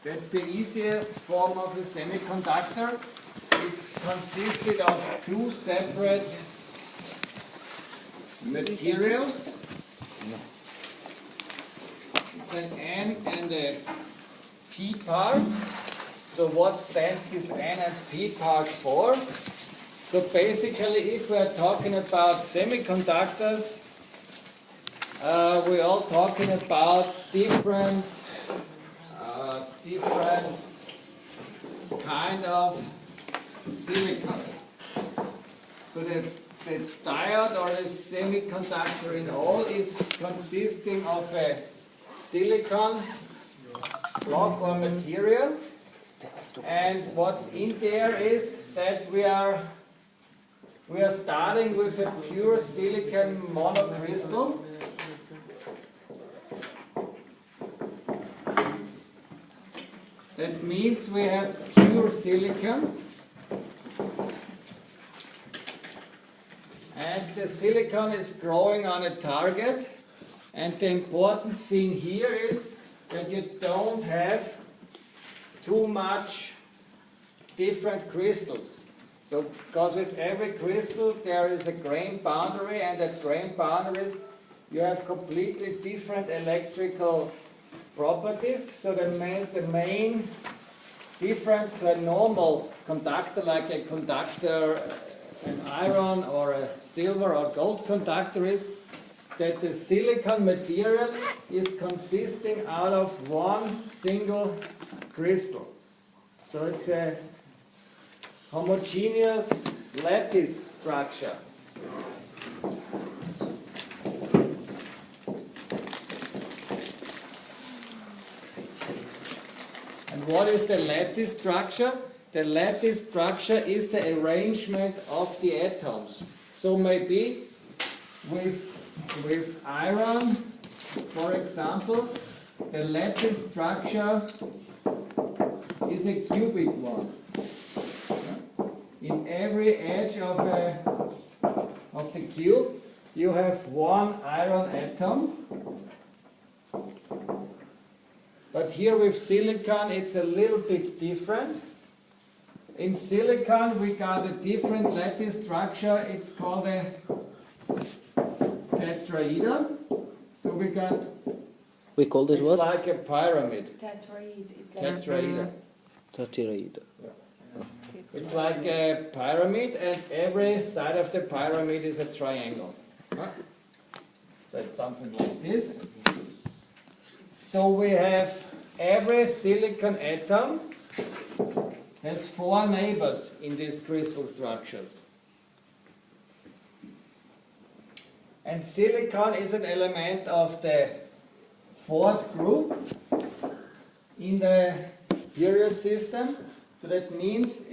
That's the easiest form of a semiconductor. It's consisted of two separate materials. It's an N and a P part. So what stands this N and P part for? So basically, if we are talking about semiconductors, we're all talking about different kind of silicon. So the diode or the semiconductor in all is consisting of a silicon block or material, and what's in there is that we are starting with a pure silicon monocrystal. That means we have pure silicon, and the silicon is growing on a target, and the important thing here is that you don't have too much different crystals. So, because with every crystal there is a grain boundary, and at grain boundaries you have completely different electrical properties. So the main difference to a normal conductor, like a conductor, an iron or a silver or gold conductor, is that the silicon material is consisting out of one single crystal. So it's a homogeneous lattice structure. And what is the lattice structure? The lattice structure is the arrangement of the atoms. So maybe with iron, for example, the lattice structure is a cubic one. In every edge of the cube, you have one iron atom. But here with silicon, it's a little bit different. In silicon, we got a different lattice structure. It's called a tetrahedron. So we called it what? It's like a pyramid. Tetrahedron. It's like Tetrahedron. Tetrahedron. It's like a pyramid, and every side of the pyramid is a triangle. So it's something like this. So we have every silicon atom has four neighbors in these crystal structures. And silicon is an element of the fourth group in the period system. So that means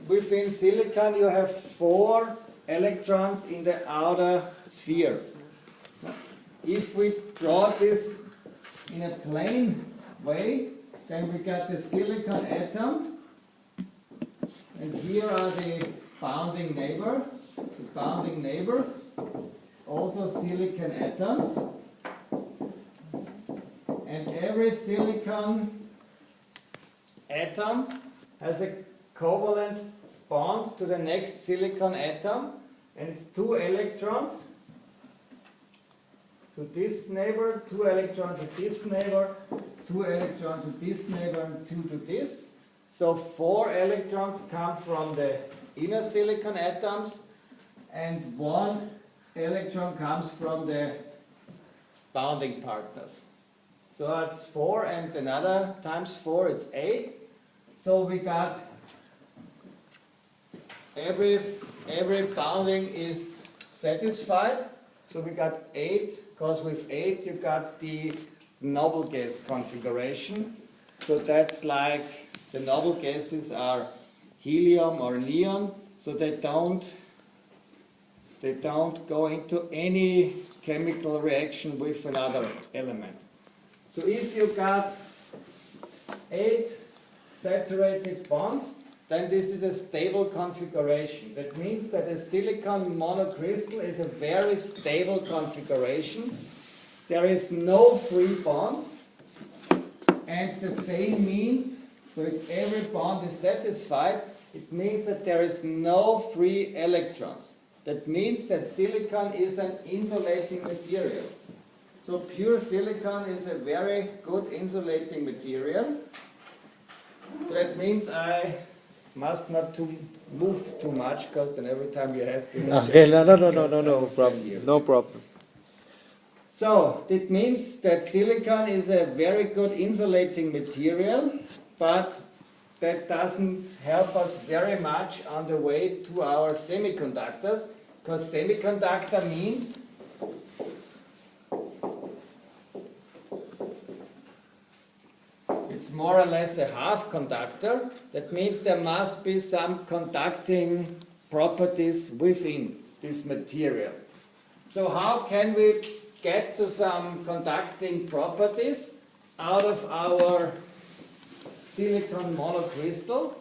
within silicon you have 4 electrons in the outer sphere. If we draw this in a plane way, then we got the silicon atom, and here are the bounding neighbors. It's also silicon atoms, and every silicon atom has a covalent bond to the next silicon atom, and it's 2 electrons to this neighbor, 2 electrons to this neighbor, 2 electrons to this neighbor, and 2 to this. So 4 electrons come from the inner silicon atoms, and 1 electron comes from the bounding partners. So that's 4, and another times 4, it's 8. So we got every bounding is satisfied. So we got 8, because with 8 you got the noble gas configuration. So that's like the noble gases are helium or neon, so they don't go into any chemical reaction with another element. So if you got 8 saturated bonds, then this is a stable configuration. That means that a silicon monocrystal is a very stable configuration. There is no free bond, And the same means, so if every bond is satisfied, it means that there is no free electrons. That means that silicon is an insulating material. So pure silicon is a very good insulating material. So that means I must not move too much, because then every time you have to... Okay, no problem. No problem. So it means that silicon is a very good insulating material, but that doesn't help us very much on the way to our semiconductors, because semiconductor means it's more or less a half conductor. That means there must be some conducting properties within this material. So how can we get to some conducting properties out of our silicon monocrystal?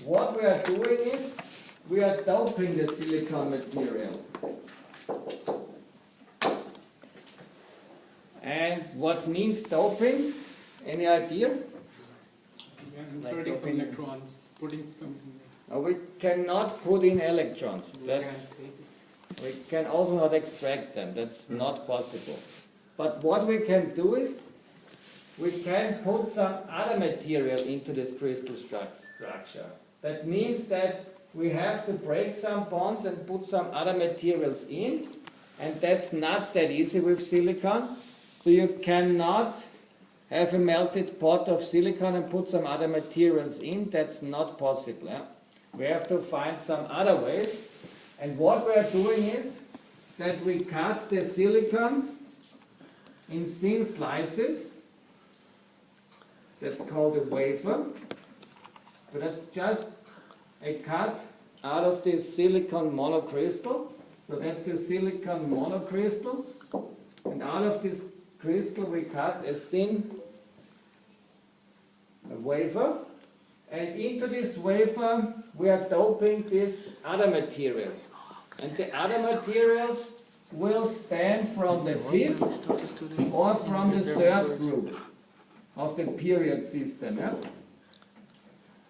What we are doing is we are doping the silicon material. And what means doping? Any idea? Inserting some electrons, putting some... We cannot put in electrons. We can also not extract them. That's not possible. But what we can do is we can put some other material into this crystal structure. That means that we have to break some bonds and put some other materials in, and that's not that easy with silicon. So you cannot have a melted pot of silicon and put some other materials in. That's not possible. We have to find some other ways. And what we are doing is that we cut the silicon in thin slices. That's called a wafer. So that's just a cut out of this silicon monocrystal. So that's the silicon monocrystal. And out of this crystal we cut a thin wafer. And into this wafer we are doping these other materials. And the other materials will stem from the fifth or from the third group of the period system. Yeah?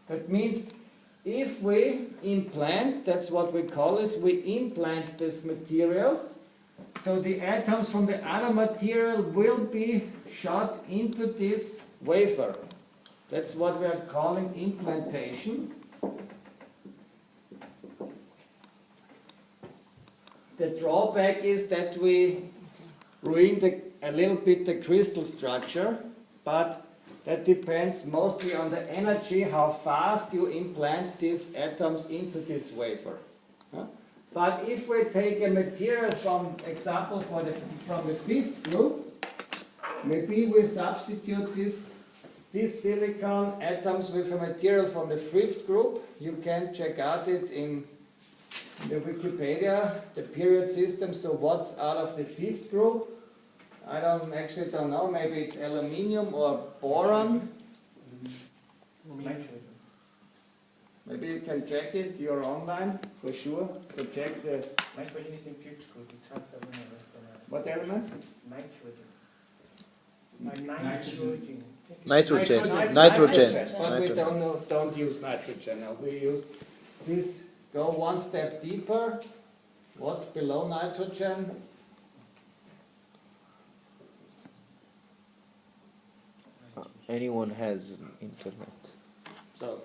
That means if we implant, that's what we call this, we implant these materials, so the atoms from the other material will be shot into this wafer. That's what we are calling implantation. The drawback is that we ruin a little bit the crystal structure, but that depends mostly on the energy, how fast you implant these atoms into this wafer. But if we take a material from example from the fifth group, maybe we substitute these silicon atoms with a material from the fifth group. You can check out it in the Wikipedia, the period system. So what's out of the fifth group? I actually don't know. Maybe it's aluminium or boron. Maybe you can check it. You're online for sure. So check the. Nitrogen is in fifth group. It has seven electrons. What element? Nitrogen. Nitrogen. But we don't use nitrogen. No, we use this. Go one step deeper. What's below nitrogen? Anyone has internet. So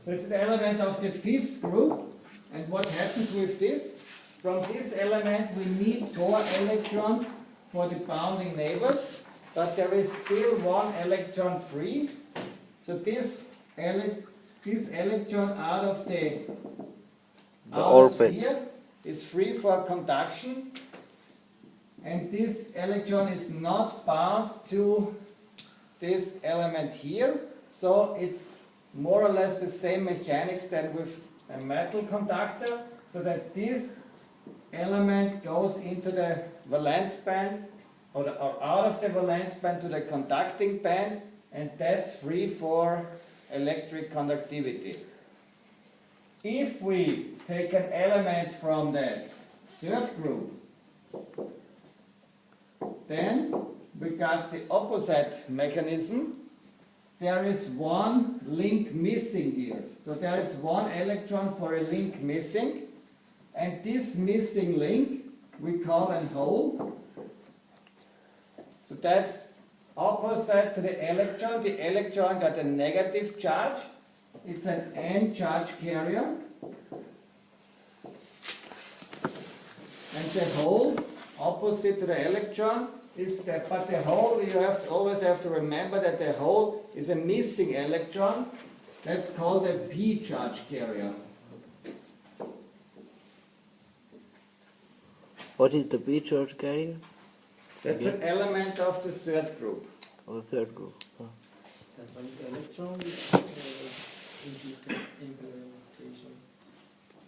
it's the element of the fifth group. And what happens with this? From this element we need 4 electrons for the bounding neighbors, but there is still 1 electron free. So this electron out of the orbit sphere is free for conduction, and this electron is not bound to this element here, so it's more or less the same mechanics than with a metal conductor, so that this element goes into the valence band or out of the valence band to the conducting band, and that's free for electric conductivity. If we take an element from the third group, then we got the opposite mechanism. There is one link missing here. So there is one electron for a link missing, and this missing link we call a hole. So that's opposite to the electron. The electron got a negative charge. It's an N charge carrier. And the hole opposite to the electron is that, but the hole, you have to always have to remember that the hole is a missing electron. That's called a P charge carrier. What is the P charge carrier? That's an element of the third group. Or the third group? Oh. That one is electron implementation.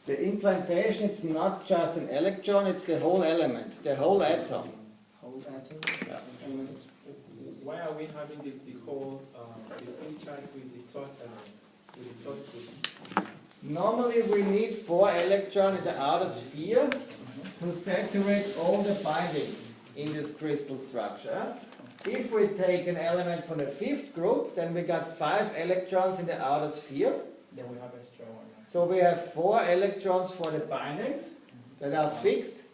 The implantation, it's not just an electron, it's the whole element, the whole atom. Whole atom. Yeah. And why are we having the whole the P charge with the third element, with the third group? Normally we need 4 electrons in the outer sphere to saturate all the bindings in this crystal structure. If we take an element from the 5th group, then we got 5 electrons in the outer sphere. Then we have extra one. So we have 4 electrons for the bindings that are fixed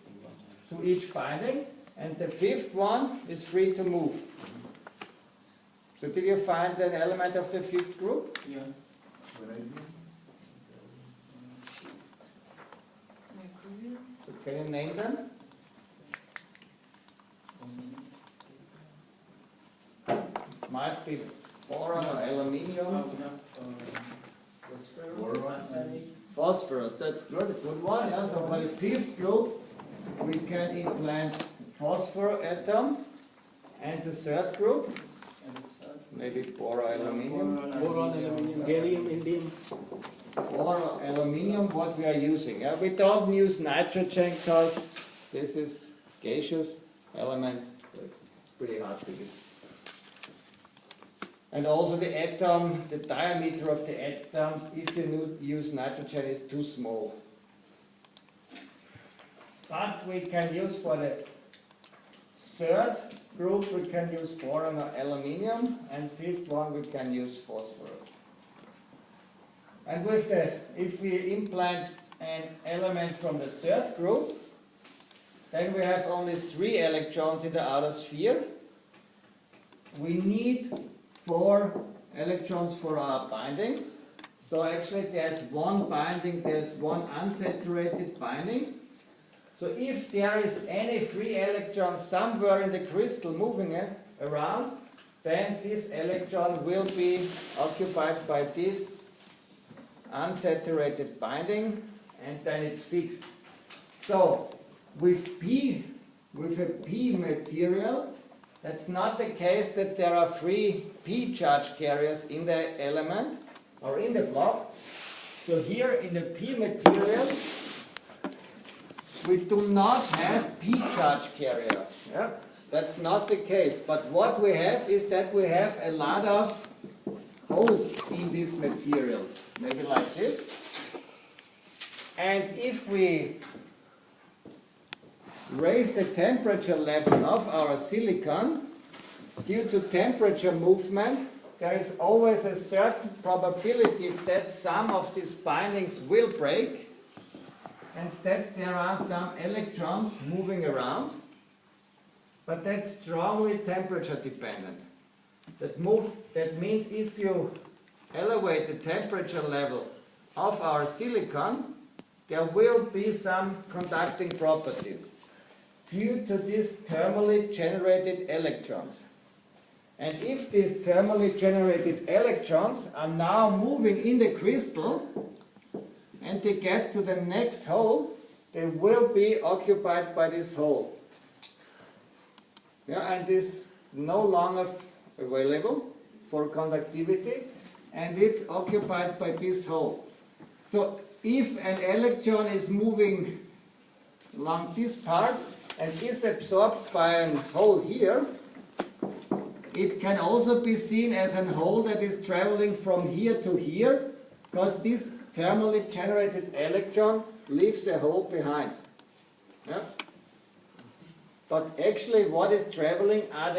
to each binding, and the 5th one is free to move. So did you find an element of the 5th group? Yeah. So can you name them? Might be boron or aluminium. Phosphorus, that's good, a good one. Yeah? So for the 5th group, we can implant phosphor atom, and the 3rd group, maybe boron, aluminium. Boron, aluminium, gallium, indium. Or aluminium, what we are using. Yeah? We don't use nitrogen because this is gaseous element, so it's pretty hard to use. And also the atom, the diameter of the atoms, if you use nitrogen, is too small. But we can use for the 3rd group, we can use boron or aluminium, and 5th one we can use phosphorus. And with if we implant an element from the 3rd group, then we have only 3 electrons in the outer sphere. We need 4 electrons for our bindings. So actually there's one binding, there's one unsaturated binding. So if there is any free electron somewhere in the crystal moving around, then this electron will be occupied by this unsaturated binding, and then it's fixed. So with a P material, that's not the case that there are free P charge carriers in the element or in the block. So here in the P material, we do not have P charge carriers. Yeah? That's not the case. But what we have is that we have a lot of holes in these materials, maybe like this. And if we raise the temperature level of our silicon, due to temperature movement, there is always a certain probability that some of these bindings will break and that there are some electrons moving around, but that's strongly temperature dependent. That means if you elevate the temperature level of our silicon, there will be some conducting properties due to these thermally generated electrons. And if these thermally generated electrons are now moving in the crystal and they get to the next hole, they will be occupied by this hole. Yeah, and this no longer available for conductivity, and it's occupied by this hole. So if an electron is moving along this part and is absorbed by a hole here, it can also be seen as a hole that is traveling from here to here, because this thermally generated electron leaves a hole behind. Yeah? But actually what is traveling are the